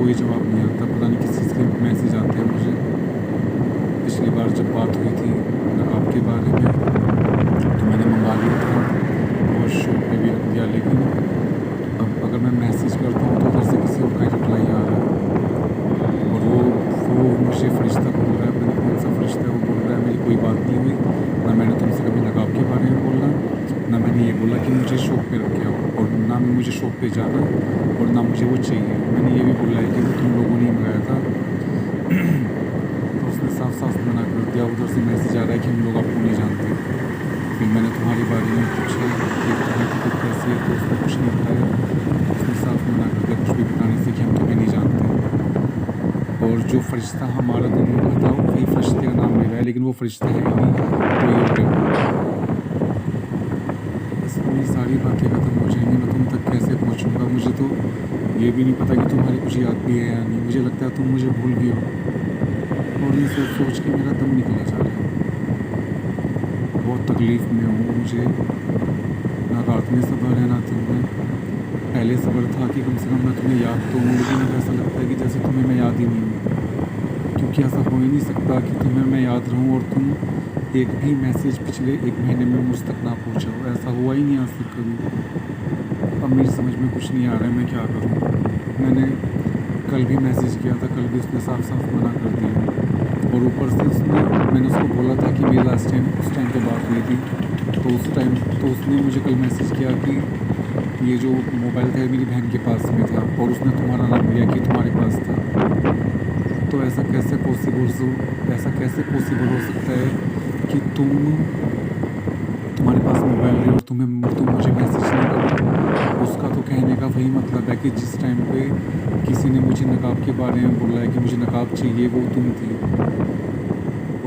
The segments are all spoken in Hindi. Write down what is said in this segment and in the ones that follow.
कोई जवाब नहीं आता, पता नहीं किस चीज़ के मैसेज आते हैं मुझे। पिछली बार जब बात हुई थी नकाब के बारे में तो मैंने मंगा लिया था और शॉप पे भी रख दिया, लेकिन अब अगर मैं मैसेज करता हूँ तो उधर से किसी और का रिप्लाई आ रहा है और वो मुझे फ़रिश्ता बोल रहा है। मैंने कौन सा फ़रिश्ता है? वो बोल रहा है मेरी कोई बात नहीं हुई, ना मैंने तुमसे कभी नकाब के बारे में बोला, ना मैंने ये बोला कि मुझे शॉप पे रखे आओ, और ना मुझे शॉप पे जाना, और ना मुझे वो चाहिए। मैंने ये भी बोला है कि वो तुम लोगों ने ही मंगाया था। तो उसने साफ साफ मना कर दिया। उधर से मैसेज आ रहा है कि हम लोग आपको नहीं जानते। फिर मैंने तुम्हारे बारे में पूछा कि तुम्हारी टिकट कैसी है, तो उसने कुछ नहीं बताया। उसने साफ मना कर दिया कुछ भी बताने से कि हम तुम्हें नहीं जानते। और जो फ़रिश्ता हमारा तुम बताओ वही फ़रिश्ते का नाम ले रहा है, लेकिन वो फ़रिश्ता है ही नहीं, कोई और है। बस मेरी सारी बातें ख़त्म हो जाएंगी। मैं तुम तक कैसे पहुंचूंगा? मुझे तो ये भी नहीं पता कि तुम्हारी कुछ याद भी है या नहीं। मुझे लगता है तुम मुझे भूल गई हो, और ये सोच सोच के मेरा दम निकला जा रहा है। बहुत तकलीफ़ में हूँ। मुझे ना रात में सब्र है ना दिन में। पहले सब्र था कि कम से कम मैं तुम्हें याद तो हूँ, लेकिन अब ऐसा लगता है कि जैसे तुम्हें मैं याद ही नहीं हूँ। क्योंकि ऐसा हो ही नहीं सकता कि तुम्हें मैं याद रहूँ और तुम एक भी मैसेज पिछले 1 महीने में मुझ तक ना पहुँचाओ। ऐसा हुआ ही नहीं आज तक कभी। अब मेरी समझ में कुछ नहीं आ रहा है मैं क्या करूँ। मैंने कल भी मैसेज किया था, कल भी उसने साफ साफ मना कर दिया, और ऊपर से मैंने उसको बोला था कि मेरी लास्ट टाइम उस टाइम पे बात हुई थी, तो उस टाइम तो उसने मुझे कल मैसेज किया कि ये जो मोबाइल था मेरी बहन के पास में था, और उसने तुम्हारा नाम लिया कि तुम्हारे पास था। तो ऐसा कैसे पॉसिबल हो सकता है कि तुम्हारे पास मोबाइल है और तुम मुझे मैसेज नहीं करो? उसका तो कहने का वही मतलब है कि जिस टाइम पे किसी ने मुझे नकाब के बारे में बोला है कि मुझे नकाब चाहिए, वो तुम थी।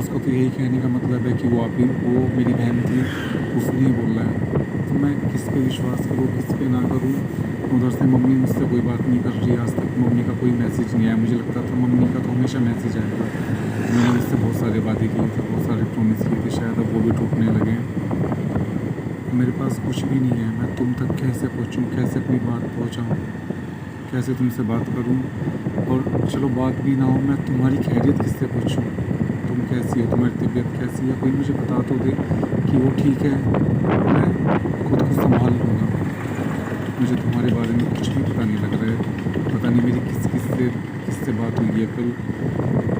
उसका तो यही कहने का मतलब है कि वो मेरी बहन थी, उसने ही बोला है। तो मैं किस पे विश्वास करूँ, किस पे ना करूँ? उधर से मम्मी मुझसे कोई बात नहीं कर रही। आज तक मम्मी का कोई मैसेज नहीं आया। मुझे लगता था मम्मी का तो हमेशा मैसेज आएगा। मैंने मुझसे बहुत सारे वादे किए थे, बहुत सारे प्रॉमिस किए थे, शायद अब वो भी टूटने लगे। मेरे पास कुछ भी नहीं है। मैं तुम तक कैसे पहुँचूँ, कैसे अपनी बात पहुँचाऊँ, कैसे तुमसे बात करूँ? और चलो बात भी ना हो, मैं तुम्हारी खैरियत किससे पूछूँ? तुम कैसी हो, तुम्हारी तबीयत कैसी है? कोई मुझे बता तो दे कि वो ठीक है, मैं खुद को संभाल लूँगा। मुझे तुम्हारे बारे में कुछ भी पता नहीं लग रहा है। पता नहीं मेरी किससे बात हुई है कल।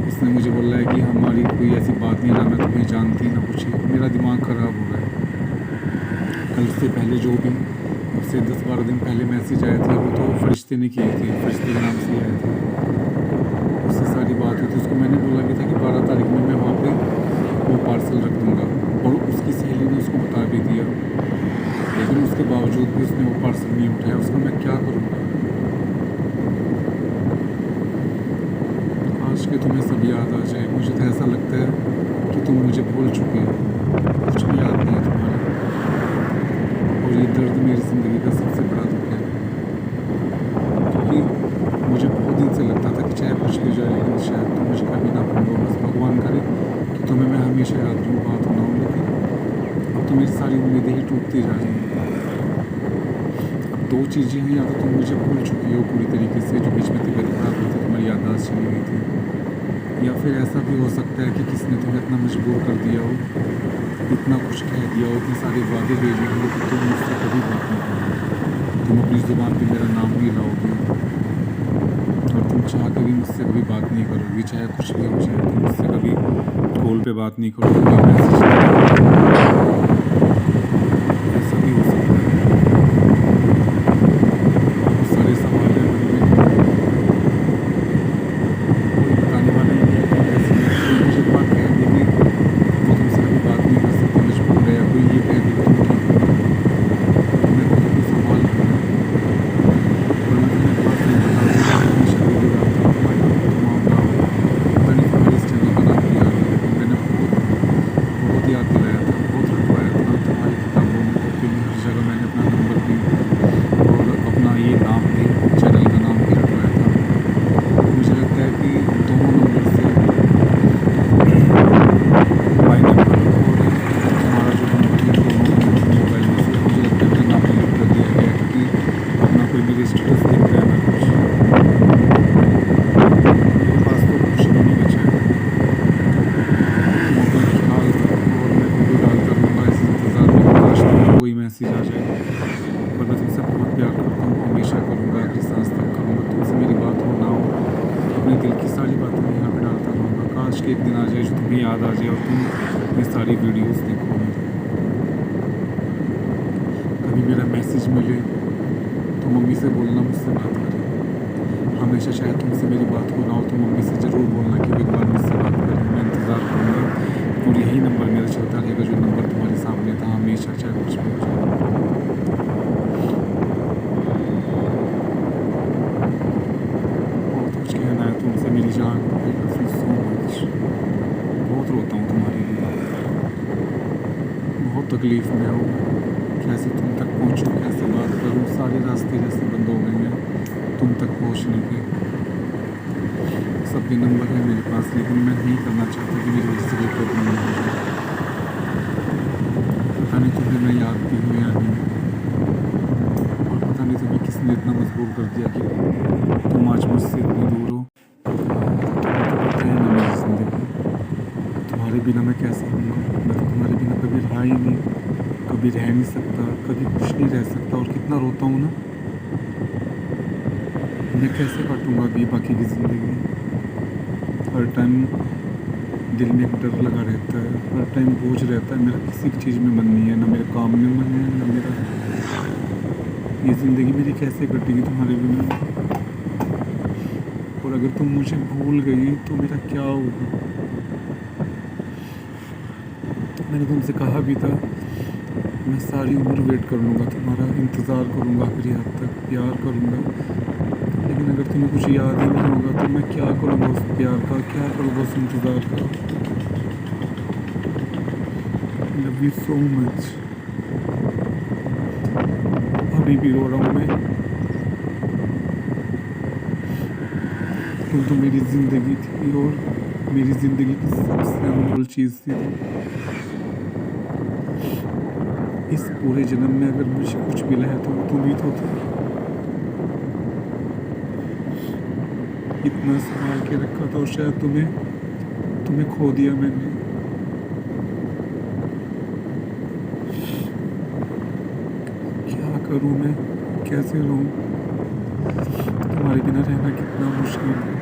उसने मुझे बोला है कि हमारी कोई ऐसी बात नहीं, ना मैं तुम्हें जानती ना कुछ। मेरा दिमाग ख़राब हो रहा है। कल से पहले जो भी उससे 10-12 दिन पहले मैसेज आए थे, वो तो फ़रिश्ते ने किए थे, फ़रिश्ते के नाम से आए थे। उससे सारी बात हुई थी। उसको मैंने बोला भी था कि 12 तारीख में मैं वहाँ पे वो पार्सल रख दूँगा, और उसकी सहेली ने उसको बता भी दिया, लेकिन उसके बावजूद भी उसने वो पार्सल नहीं उठाया। उसका मैं क्या करूँगा? आज के तुम्हें सब याद आ जाए। मुझे तो ऐसा लगता है कि तुम मुझे भूल चुके हो, कुछ भी याद नहीं है तुम्हारा। और ये दर्द मेरी ज़िंदगी का सबसे बड़ा दुख है, क्योंकि मुझे बहुत दिन से लगता था कि चाहे कुछ भी हो जाए, लेकिन शायद तुम मुझे कभी ना भूलो। बस भगवान करे कि तुम्हें मैं हमेशा याद रहूँ, बात ना हो। लेकिन अब तो मेरी सारी उम्मीदें ही टूटती जा रही हैं। अब 2 चीज़ें हैं, या तो तुम मुझे भूल चुकी हो पूरी तरीके से, जो बीच में तबीयत खराब हुई थी, तुम्हारी याददाश्त चली गई थी, या फिर ऐसा भी हो सकता है कि किसी ने तुम्हें इतना मजबूर कर दिया हो, इतना कुछ कह दिया हो, इतने सारे वादे दे दिए हो कि तुम मुझसे कभी बात नहीं करोगे, तुम अपनी ज़ुबान पे मेरा नाम नहीं लाओगे, और तुम चाह के भी मुझसे कभी बात नहीं करोगी। चाहे कुछ भी हो जाए, तुम मुझसे कभी कॉल पे बात नहीं करोगे, कभी मैसेज नहीं करोगे। ऐसा भी हो सकता है। बहुत सारे सवाल हैं मन में, कोई बताने वाला नहीं है कि कैसे। कोई मुझे बात कह देगी वो तुमसे कभी बात नहीं कर सकती, मजबूर है, या कोई ये कह देगी तुम ठीक हो गए। मैं खुद को संभाल लूँगा, और मैं तुम्हें बात नहीं बता दूँगा। हमेशा वीडियो डालता हूँ तुम्हारी, तुम आओ ना हो, पता नहीं तुम्हारे इस चैनल का नाम क्या है, लेकिन मैंने बहुत याद दिलाया था, बहुत रखवाया था तुम्हारी किताबों में, कॉपी में, हर जगह मैंने अपना नंबर भी और अपना ये नाम भी, चैनल का नाम भी रखवाया था। मुझे लगता है कि दोनों नंबर से, माई नंबर और तुम्हारा जो नंबर है, दोनों मोबाइल में से मुझे लगता है मेरा नाम डिलीट कर दिया गया है, क्योंकि अब ना कोई मेरी स्टेटस देख रहा है ना कुछ। के एक दिन आ जाए जो तुम्हें याद आ जाए और तुम ये सारी वीडियोस देखो। कभी मेरा मैसेज मिले तो मम्मी से बोलना मुझसे बात करें। हमेशा शायद तुमसे मेरी बात हो ना हो तो मम्मी से ज़रूर बोलना कि एक बार मुझसे बात करें, मैं इंतज़ार करूँगा। और यही नंबर मेरा चलता रहेगा, जो नंबर तुम्हारे सामने था हमेशा, चाहे कुछ भी हो जाए। बहुत कुछ कहना है तुमसे मेरी जान, I love you so much. बहुत रोता हूँ तुम्हारे लिए, बहुत तकलीफ़ में हूँ। कैसे तुम तक पहुँचूँ, कैसे बात करूँ, सारे रास्ते जैसे बंद हो गए हैं तुम तक पहुँचने के। सबके नंबर है मेरे पास, लेकिन मैं नहीं करना चाहता कि मेरी वजह से कोई प्रॉब्लम हो जाए। पता नहीं तुम्हें मैं याद भी हूँ या नहीं, और पता नहीं तुम्हें किसने इतना मजबूर कर दिया कि तुम आज मुझसे इतनी दूर हो। पता ही नहीं मेरी ज़िंदगी, तुम्हारे बिना मैं कैसे रहूँगा। मैं तो तुम्हारे बिना कभी रहा ही नहीं, कभी रह नहीं सकता, कभी कुछ नहीं रह सकता। और कितना रोता हूँ ना, मैं कैसे काटूँगा अभी बाकी की ज़िंदगी। हर टाइम दिल में एक डर लगा रहता है, हर टाइम बोझ रहता है। मेरा किसी भी चीज़ में मन नहीं है, ना मेरे काम में मन है, ना मेरा। ये ज़िंदगी मेरी कैसे कटेगी तुम्हारे बिना। और अगर तुम मुझे भूल गई तो मेरा क्या होगा। मैंने तुमसे कहा भी था मैं सारी उम्र वेट कर लूँगा, तुम्हारा इंतज़ार करूँगा, आखिरी हद तक प्यार करूँगा। लेकिन अगर तुम्हें कुछ याद ही नहीं होगा तो मैं क्या करूँगा उस प्यार का, क्या करूँगा उस इंतज़ार का। Love you so much. अभी भी रो रहा हूँ मैं। तुम तो मेरी ज़िंदगी थी और मेरी ज़िंदगी की सबसे अनमोल चीज़ थी। इस पूरे जन्म में अगर मुझे कुछ मिला है तो तुम ही तो थे। इतना संभाल के रखा था और शायद तुम्हें खो दिया मैंने। क्या करूं मैं, कैसे रहूं। तुम्हारे बिना रहना कितना मुश्किल है।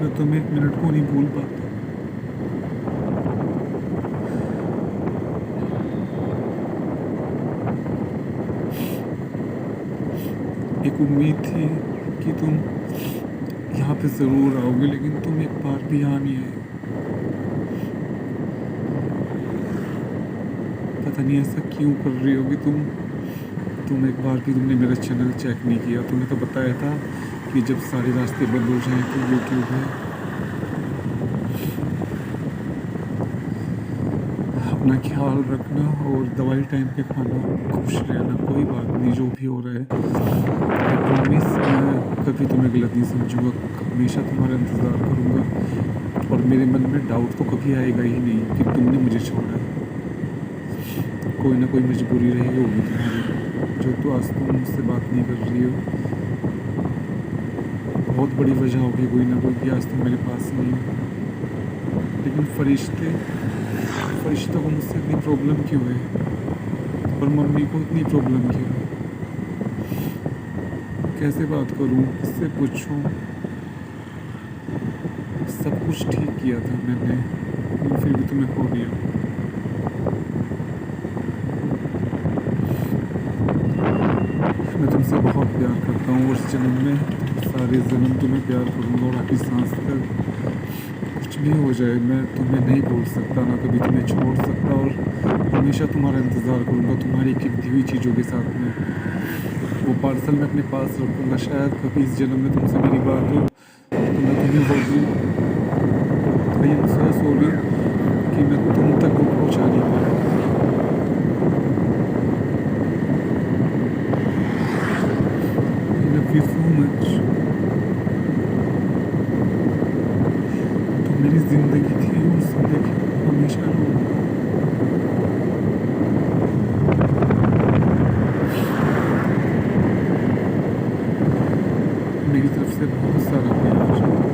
मैं तुम्हें एक मिनट को नहीं भूल पाता। एक उम्मीद थी कि तुम यहाँ पे ज़रूर आओगे, लेकिन तुम एक बार भी यहाँ नहीं आए। पता नहीं ऐसा क्यों कर रही होगी तुम एक बार भी तुमने मेरा चैनल चेक नहीं किया। तुम्हें तो बताया था कि जब सारे रास्ते बंद हो जाएं तो यूट्यूब है। अपना ख्याल रखना और दवाई टाइम पे खाना, खुश रहना। कोई बात नहीं, जो भी हो रहा है आई प्रॉमिस मैं कभी तुम्हें गलत नहीं समझूंगा, हमेशा तुम्हारा इंतज़ार करूँगा। और मेरे मन में डाउट तो कभी आएगा ही नहीं कि तुमने मुझे छोड़ा है। कोई ना कोई मजबूरी रही होगी तुम्हारी, जो तो आज तुम मुझसे बात नहीं कर रही हो। बहुत बड़ी वजह होगी कोई ना कोई कि आज तुम मेरे पास नहीं हो। लेकिन फरिश्तों को मुझसे इतनी प्रॉब्लम क्यों है, और मम्मी को इतनी प्रॉब्लम क्यों है। कैसे बात करूं, किससे पूछूं। सब कुछ ठीक किया था मैंने, लेकिन फिर भी तुम्हें खो दिया। मैं तुमसे बहुत प्यार करता हूँ और इस जन्म में सारे जन्म तुम्हें प्यार करूँगा। और आखिरी सांस तक कुछ भी हो जाए मैं तुम्हें नहीं भूल सकता, ना कभी तुम्हें छोड़ सकता। और हमेशा तुम्हारा इंतज़ार करूँगा तुम्हारी गिफ्ट हुई चीज़ों के साथ में। वो पार्सल मैं अपने पास रखूँगा। शायद कभी इस जन्म में तुमसे मेरी बात हो तो मैं तुम्हें बोल दूँ आई एम सो सॉरी कि मैं तुम तक वो पहुँचा नहीं पाया। I love you so much. तुम मेरी ज़िंदगी थी और ज़िंदगी हमेशा रहोगी। मेरी तरफ से बहुत सारा प्यार।